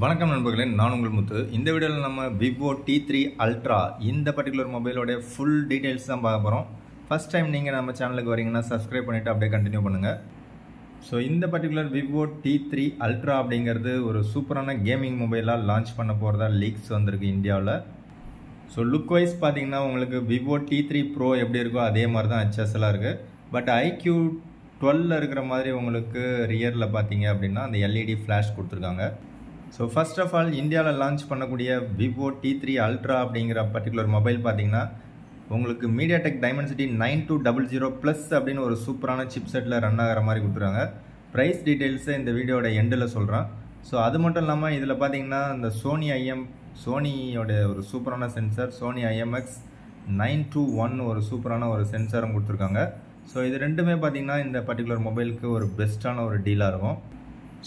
வணக்கம் நண்பர்களே, நான் உங்கள் முத்து. இந்த வீடியோவில் நம்ம விவோ T3 அல்ட்ரா இந்த பர்டிகுலர் மொபைலோடைய ஃபுல் டீட்டெயில்ஸ் தான் பார்க்க போகிறோம். ஃபர்ஸ்ட் டைம் நீங்கள் நம்ம சேனலுக்கு வரீங்கன்னா சப்ஸ்கிரைப் பண்ணிவிட்டு அப்படியே கண்டினியூ பண்ணுங்கள். ஸோ இந்த பர்டிகுலர் விவோ T3 அல்ட்ரா அப்படிங்கிறது ஒரு சூப்பரான கேமிங் மொபைலாக லான்ச் பண்ண போகிறதா லீக்ஸ் வந்திருக்கு இந்தியாவில். ஸோ லுக் வைஸ் பார்த்தீங்கன்னா உங்களுக்கு விவோ T3 ப்ரோ எப்படி இருக்கோ அதே மாதிரி தான் HSL இருக்குது. பட் iQ12 இருக்கிற மாதிரி உங்களுக்கு ரியரில் பார்த்தீங்க அப்படின்னா அந்த LED ஃப்ளாஷ் கொடுத்துருக்காங்க. ஸோ ஃபர்ஸ்ட் ஆஃப் ஆல் இந்தியாவில் லான்ச் பண்ணக்கூடிய விவோ T3 அல்ட்ரா அப்படிங்கிற பர்டிகுலர் மொபைல் பார்த்தீங்கன்னா உங்களுக்கு மீடியாடெக் டைமென்சிட்டி 9200 ப்ளஸ் அப்படின்னு ஒரு சூப்பரான சிப் செட்டில் ரன் ஆகிற மாதிரி கொடுத்துருக்காங்க. ப்ரைஸ் டீட்டெயில்ஸை இந்த வீடியோட எண்டில் சொல்கிறேன். ஸோ அது மட்டும் இல்லாமல் இதில் பார்த்தீங்கன்னா இந்த சோனியோட ஒரு சூப்பரான சென்சார் சோனி IMX 921 ஒரு சூப்பரான ஒரு சென்சாரும் கொடுத்துருக்காங்க. ஸோ இது ரெண்டுமே பார்த்தீங்கன்னா இந்த பர்டிகுலர் மொபைலுக்கு ஒரு பெஸ்ட்டான ஒரு டீலாக இருக்கும்.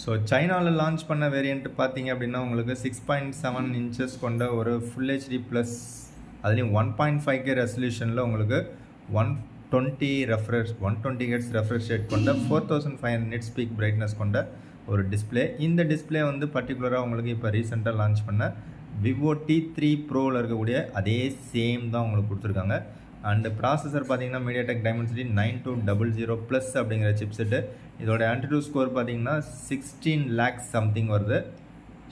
ஸோ சைனாவில் லான்ச் பண்ண வேரியண்ட் பார்த்தீங்க அப்படின்னா உங்களுக்கு 6.7 இன்ச்சஸ் கொண்ட ஒரு ஃபுல் HD ப்ளஸ் அதுலேயும் 1.5K ரெசல்யூஷனில் உங்களுக்கு 120 ஹெர்ட்ஸ் ரெஃப்ரெஷ் ரேட் கொண்ட 4500 நிட்ஸ் பீக் பிரைட்னஸ் கொண்ட ஒரு டிஸ்பிளே. இந்த டிஸ்பிளே வந்து பர்டிகுலராக உங்களுக்கு இப்போ ரீசெண்டாக லான்ச் பண்ண விவோ T3 ப்ரோவில் இருக்கக்கூடிய அதே சேம் தான் உங்களுக்கு கொடுத்துருக்காங்க. அண்ட் ப்ராசஸர் பார்த்தீங்கன்னா மீடியாடெக் டைமென்சிட்டி 9200 ப்ளஸ் அப்படிங்கிற சிப் செட்டு. இதோட ஆன்டிடியூட் ஸ்கோர் பார்த்தீங்கன்னா 16 lakhs சம்திங் வருது.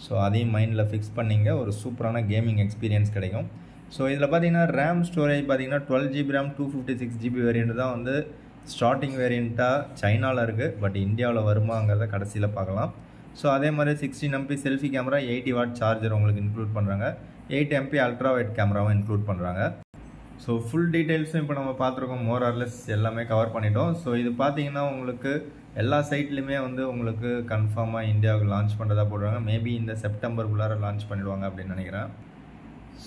ஸோ அதையும் மைண்டில் ஃபிக்ஸ் பண்ணிங்க, ஒரு சூப்பரான கேமிங் எக்ஸ்பீரியன்ஸ் கிடைக்கும். ஸோ இதில் பார்த்தீங்கன்னா ரேம் ஸ்டோரேஜ் பார்த்தீங்கன்னா 12GB ரேம் 256GB வேரியண்ட் தான் வந்து ஸ்டார்டிங் வேரியண்ட்டாக சைனாவில் இருக்குது. பட் இந்தியாவில் வருமாங்கிறத கடைசியில் பார்க்கலாம். ஸோ அதே மாதிரி 16MP selfie camera 80W charger உங்களுக்கு இன்க்ளூட் பண்ணுறாங்க. 8MP அல்ட்ரா வைட் கேமராவும் இன்க்ளூட் பண்ணுறாங்க. ஸோ ஃபுல் டீட்டெயில்ஸும் இப்போ நம்ம பார்த்துருக்கோம், மோர் ஆர்லெஸ் எல்லாமே கவர் பண்ணிட்டோம். ஸோ இது பார்த்தீங்கன்னா உங்களுக்கு எல்லா சைட்லையுமே வந்து உங்களுக்கு கன்ஃபார்மாக இந்தியாவுக்கு லான்ச் பண்ணுறதா போடுறாங்க. மேபி இந்த செப்டம்பருக்குள்ளார லான்ச் பண்ணிடுவாங்க அப்படின்னு நினைக்கிறேன்.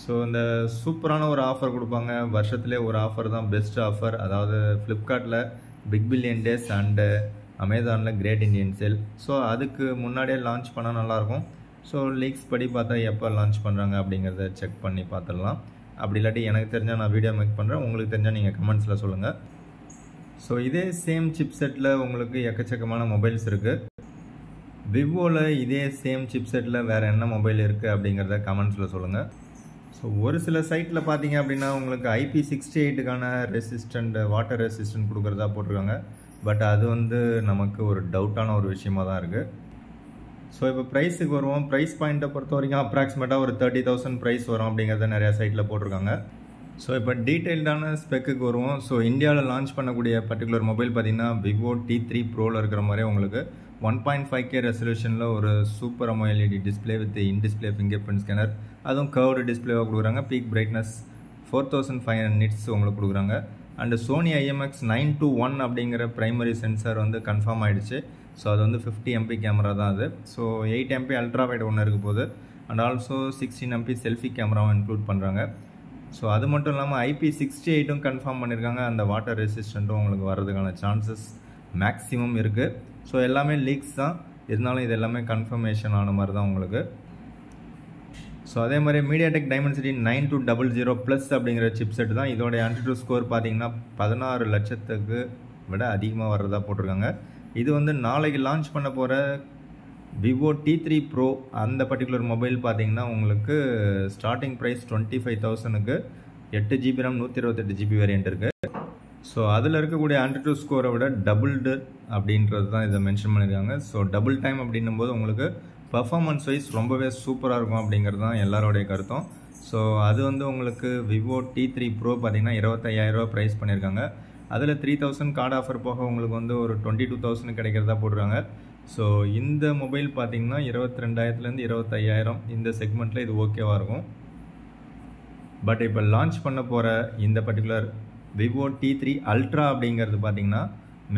ஸோ இந்த சூப்பரான ஒரு ஆஃபர் கொடுப்பாங்க, வருஷத்துலேயே ஒரு ஆஃபர் தான் பெஸ்ட் ஆஃபர். அதாவது ஃப்ளிப்கார்ட்டில் பிக் பில்லியன் டேஸ் அண்டு அமேசானில் கிரேட் இண்டியன் சேல். ஸோ அதுக்கு முன்னாடியே லான்ச் பண்ணால் நல்லாயிருக்கும். ஸோ லீக்ஸ் படி பார்த்தா எப்போ லான்ச் பண்ணுறாங்க அப்படிங்கிறத செக் பண்ணி பார்த்துடலாம். அப்படி இல்லாட்டி எனக்கு தெரிஞ்சால் நான் வீடியோ மேக் பண்ணுறேன், உங்களுக்கு தெரிஞ்சால் நீங்கள் கமெண்ட்ஸில் சொல்லுங்கள். ஸோ இதே சேம் சிப் செட்டில் உங்களுக்கு எக்கச்சக்கமான மொபைல்ஸ் இருக்குது. விவோவில் இதே சேம் சிப் செட்டில் வேறு என்ன மொபைல் இருக்குது அப்படிங்கிறத கமெண்ட்ஸில் சொல்லுங்கள். ஸோ ஒரு சில சைட்டில் பார்த்தீங்க அப்படின்னா உங்களுக்கு IP68க்கான வாட்டர் ரெசிஸ்டன்ட் கொடுக்குறதா போட்டிருக்காங்க. பட் அது வந்து நமக்கு ஒரு டவுட்டான ஒரு விஷயமாக தான் இருக்குது. ஸோ இப்போ ப்ரைஸுக்கு வருவோம். ப்ரைஸ் பாயிண்ட்டை பொறுத்த வரைக்கும் அப்ராக்சிமேட்டாக ஒரு 30,000 ப்ரைஸ் வரும் அப்படிங்கிறத நிறையா சைட்டில் போட்டிருக்காங்க. ஸோ இப்போ டீட்டெயில்டான ஸ்பெக்குக்கு வருவோம். ஸோ இந்தியாவில் லான்ச் பண்ணக்கூடிய பர்டிகுலர் மொபைல் பார்த்திங்கன்னா விவோ T3 ப்ரோவில் இருக்கிற மாதிரி உங்களுக்கு 1.5K ரெசல்யூஷனில் ஒரு super AMOLED display with in-display finger print scanner, அதுவும் கர்வ்டு டிஸ்பிளேவாக கொடுக்குறாங்க. பீக் பிரைட்னஸ் 4500 நிட்ஸ் உங்களுக்கு கொடுக்குறாங்க. அண்டு சோனி IMX 921 அப்படிங்கிற ப்ரைமரி சென்சார் வந்து கன்ஃபார்ம் ஆகிடுச்சு. ஸோ அது வந்து 50MP கேமரா தான் அது. ஸோ 8MP அல்ட்ரா வைட் ஒன்று இருக்க போகுது. அண்ட் ஆல்சோ 16MP செல்ஃபி கேமராவும் இன்க்ளூட் பண்ணுறாங்க. ஸோ அது மட்டும் இல்லாமல் IP68ம் கன்ஃபார்ம் பண்ணியிருக்காங்க. அந்த வாட்டர் ரெசிஸ்டண்ட்டும் உங்களுக்கு வர்றதுக்கான சான்சஸ் மேக்ஸிமம் இருக்குது. ஸோ எல்லாமே லீக்ஸ் தான், இருந்தாலும் இது எல்லாமே கன்ஃபர்மேஷன் ஆன மாதிரி தான் உங்களுக்கு. ஸோ அதே மாதிரி மீடியாடெக் டைமென்சிட்டி 9200 ப்ளஸ் அப்படிங்கிற சிப் செட் தான். இதோடைய ஆன்டிடியூட் ஸ்கோர் பார்த்தீங்கன்னா 16 லட்சத்துக்கு விட அதிகமாக வர்றதா போட்டிருக்காங்க. இது வந்து நாளைக்கு லான்ச் பண்ண போகிற விவோ T3 ப்ரோ அந்த பர்டிகுலர் மொபைல் பார்த்தீங்கன்னா உங்களுக்கு ஸ்டார்டிங் ப்ரைஸ் 25,000க்கு 8GB ரேம் 128GB வேரியண்ட் இருக்குது. ஸோ அதில் இருக்கக்கூடிய ஆன்டிடியூட் ஸ்கோரை விட டபுள்டு அப்படின்றது தான் இதை மென்ஷன் பண்ணியிருக்காங்க. ஸோ டபுள் டைம் அப்படின்னும் போது உங்களுக்கு பர்ஃபார்மன்ஸ் வைஸ் ரொம்பவே சூப்பராக இருக்கும் அப்படிங்கிறது தான் எல்லாரோடைய கருத்தும். ஸோ அது வந்து உங்களுக்கு விவோ T3 ப்ரோ பார்த்தீங்கன்னா 25,000 ப்ரைஸ் பண்ணியிருக்காங்க. அதில் 3,000 கார்டு ஆஃபர் போக உங்களுக்கு வந்து ஒரு 22,000 கிடைக்கிறதா போடுறாங்க. ஸோ இந்த மொபைல் பார்த்தீங்கன்னா 22,000லேருந்து 25,000 இந்த செக்மெண்ட்டில் இது ஓகேவாக இருக்கும். பட் இப்போ லான்ச் பண்ண போகிற இந்த பர்டிகுலர் விவோ T3 அல்ட்ரா அப்படிங்கிறது பார்த்தீங்கன்னா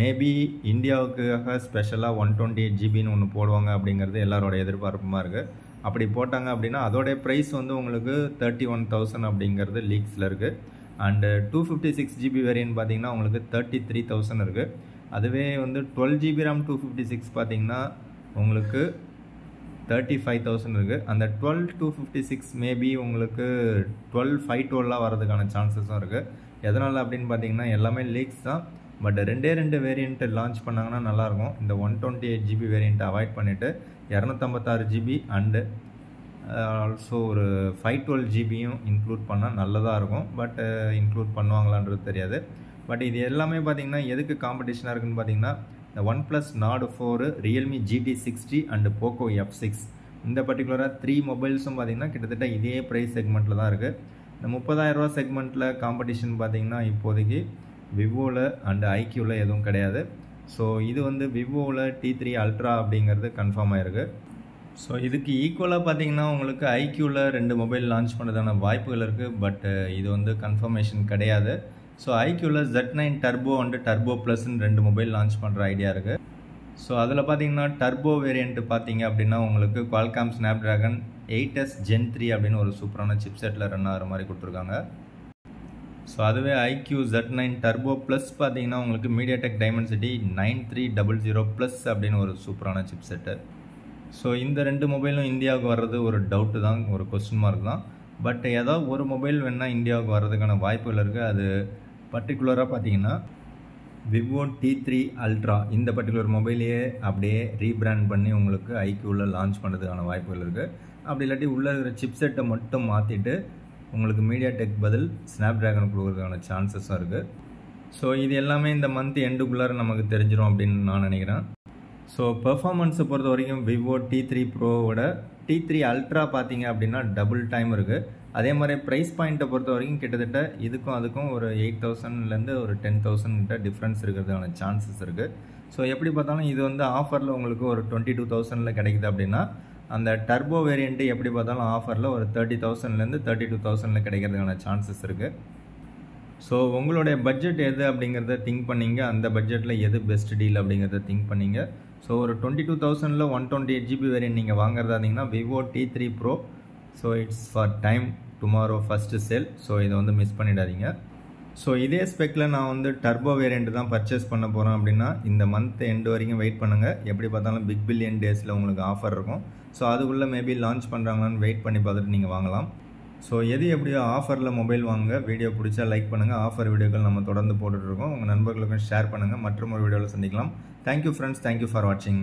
மேபி இந்தியாவுக்காக ஸ்பெஷலாக 128GBன்னு ஒன்று போடுவாங்க அப்படிங்கிறது எல்லாரோட எதிர்பார்ப்புமாக இருக்குது. அப்படி போட்டாங்க அப்படின்னா அதோடைய ப்ரைஸ் வந்து உங்களுக்கு 31,000 அப்படிங்கிறது லீக்ஸில் இருக்குது. அண்டு 256GB வேரியன்ட் பார்த்தீங்கன்னா உங்களுக்கு 33,000 இருக்குது. அதுவே வந்து 12GB ரேம் 256 பார்த்தீங்கன்னா உங்களுக்கு 35,000 இருக்குது. அந்த 12/256 மேபி உங்களுக்கு 12/512 வரதுக்கான சான்சஸும் இருக்குது. எதனால் அப்படின்னு பார்த்தீங்கன்னா எல்லாமே லீக்ஸ் தான். பட் ரெண்டு வேரியண்ட்டு லான்ச் பண்ணாங்கன்னா நல்லாயிருக்கும். இந்த 128GB வேரியண்ட்டை அவாய்ட் பண்ணிவிட்டு 256 ஜிபி அண்டு ஆல்சோ ஒரு 512 ஜிபியும் இன்க்ளூட் பண்ணால் நல்லதாக இருக்கும். பட் இன்க்ளூட் பண்ணுவாங்களான்றது தெரியாது. பட் இது எல்லாமே பார்த்திங்கன்னா எதுக்கு காம்படிஷனாக இருக்குதுன்னு பார்த்திங்கன்னா இந்த OnePlus Nord 4, Realme GT60 and Poco F6 இந்த பர்டிகுலராக 3 மொபைல்ஸும் பார்த்திங்கன்னா கிட்டத்தட்ட இதே ப்ரைஸ் செக்மெண்ட்டில் தான் இருக்குது. இந்த 30,000 ரூபா செக்மெண்ட்டில் காம்படிஷன் பார்த்திங்கன்னா இப்போதைக்கு விவோவில் அண்டு ஐக்யூவில் எதுவும் கிடையாது. ஸோ இது வந்து விவோவில் T3 Ultra அப்படிங்கிறது கன்ஃபார்ம் ஆகிருக்கு. ஸோ இதுக்கு ஈக்குவலாக பார்த்தீங்கன்னா உங்களுக்கு ஐக்யூவில் 2 மொபைல் லான்ச் பண்ணுறதான வாய்ப்புகள் இருக்குது. பட் இது வந்து கன்ஃபர்மேஷன் கிடையாது. ஸோ ஐக்யூவில் Z9 டர்போ அண்டு டர்போ ப்ளஸ்ன்னு 2 மொபைல் லான்ச் பண்ணுற ஐடியா இருக்குது. ஸோ அதில் பார்த்தீங்கன்னா டர்போ வேரியண்ட்டு பார்த்தீங்க அப்படின்னா உங்களுக்கு Qualcomm Snapdragon 8s Gen 3 அப்படின்னு ஒரு சூப்பரான சிப்செட்டில் ரன் ஆகிற மாதிரி கொடுத்துருக்காங்க. ஸோ அதுவே ஐக்யூ Z9 டர்போ ப்ளஸ் பார்த்தீங்கன்னா உங்களுக்கு MediaTek Dimensity 9300 ப்ளஸ் அப்படின்னு ஒரு சூப்பரான சிப்செட்டு. ஸோ இந்த 2 மொபைலும் இந்தியாவுக்கு வர்றது ஒரு டவுட்டு தான், ஒரு கொஸ்டின் மார்க் தான். பட் ஏதாவது ஒரு மொபைல் வேணால் இந்தியாவுக்கு வர்றதுக்கான வாய்ப்புகள் இருக்குது. அது பர்டிகுலராக பார்த்தீங்கன்னா விவோ T3 Ultra இந்த பர்டிகுலர் மொபைலையே அப்படியே ரீபிராண்ட் பண்ணி உங்களுக்கு ஐக்யூவில் லான்ச் பண்ணுறதுக்கான வாய்ப்புகள் இருக்குது. அப்படி இல்லாட்டி உள்ளே இருக்கிற சிப்செட்டை மட்டும் மாற்றிட்டு உங்களுக்கு MediaTek பதில் Snapdragon கொடுக்குறதுக்கான சான்சஸும் இருக்குது. ஸோ இது எல்லாமே இந்த மந்த் எண்டுக்குள்ளார நமக்கு தெரிஞ்சிடும் அப்படின்னு நான் நினைக்கிறேன். ஸோ பெர்ஃபார்மன்ஸை பொறுத்த வரைக்கும் விவோ T3 ப்ரோவோட T3 Ultra பார்த்தீங்க அப்படின்னா டபுள் டைம் இருக்குது. அதே மாதிரி ப்ரைஸ் பாயிண்ட்டை பொறுத்த வரைக்கும் கிட்டத்தட்ட இதுக்கும் அதுக்கும் ஒரு 8,000லேருந்து ஒரு 10,000 கிட்ட டிஃப்ரென்ஸ் இருக்கிறதுக்கான சான்சஸ் இருக்குது. ஸோ எப்படி பார்த்தாலும் இது வந்து ஆஃபரில் உங்களுக்கு ஒரு 22,000ல் கிடைக்குது அப்படின்னா அந்த டர்போ வேரியண்ட்டு எப்படி பார்த்தாலும் ஆஃபரில் ஒரு 30,000லேருந்து 32,000ல் கிடைக்கிறதுக்கான சான்சஸ் இருக்குது. ஸோ உங்களுடைய பட்ஜெட் எது அப்படிங்கிறத திங்க் பண்ணிங்க, அந்த பட்ஜெட்டில் எது பெஸ்ட் டீல் அப்படிங்கிறத திங்க் பண்ணிங்க. ஸோ ஒரு 22,000ல் 128 ஜிபி வேரியன்ட் நீங்கள் வாங்குறதா இருந்தீங்கன்னா Vivo T3 bro. So it's for time tomorrow first sale. So இதை வந்து மிஸ் பண்ணிடாதீங்க. ஸோ இதே ஸ்பெக்கில் நான் வந்து டர்போ வேரியண்ட்டு தான் பர்ச்சேஸ் பண்ண போகிறேன் அப்படின்னா இந்த மந்த் எண்டு வரைக்கும் வெயிட் பண்ணுங்கள். எப்படி பார்த்தாலும் பிக் பில்லியன் டேஸில் உங்களுக்கு ஆஃபர் இருக்கும். ஸோ அதுக்குள்ளே மேபி லான்ச் பண்ணுறாங்களான்னு வெயிட் பண்ணி பார்த்துட்டு நீங்கள் வாங்கலாம். ஸோ எது எப்படியோ ஆஃபரில் மொபைல் வாங்க. வீடியோ பிடிச்சா லைக் பண்ணுங்கள். ஆஃபர் வீடியோக்கள் நம்ம தொடர்ந்து போட்டுட்ருக்கோம். உங்கள் நண்பர்களுக்கும் ஷேர் பண்ணுங்கள். மற்றும் ஒரு வீடியோவில் சந்திக்கலாம். Thank you friends. தேங்க்யூ ஃபார் வாட்சிங்.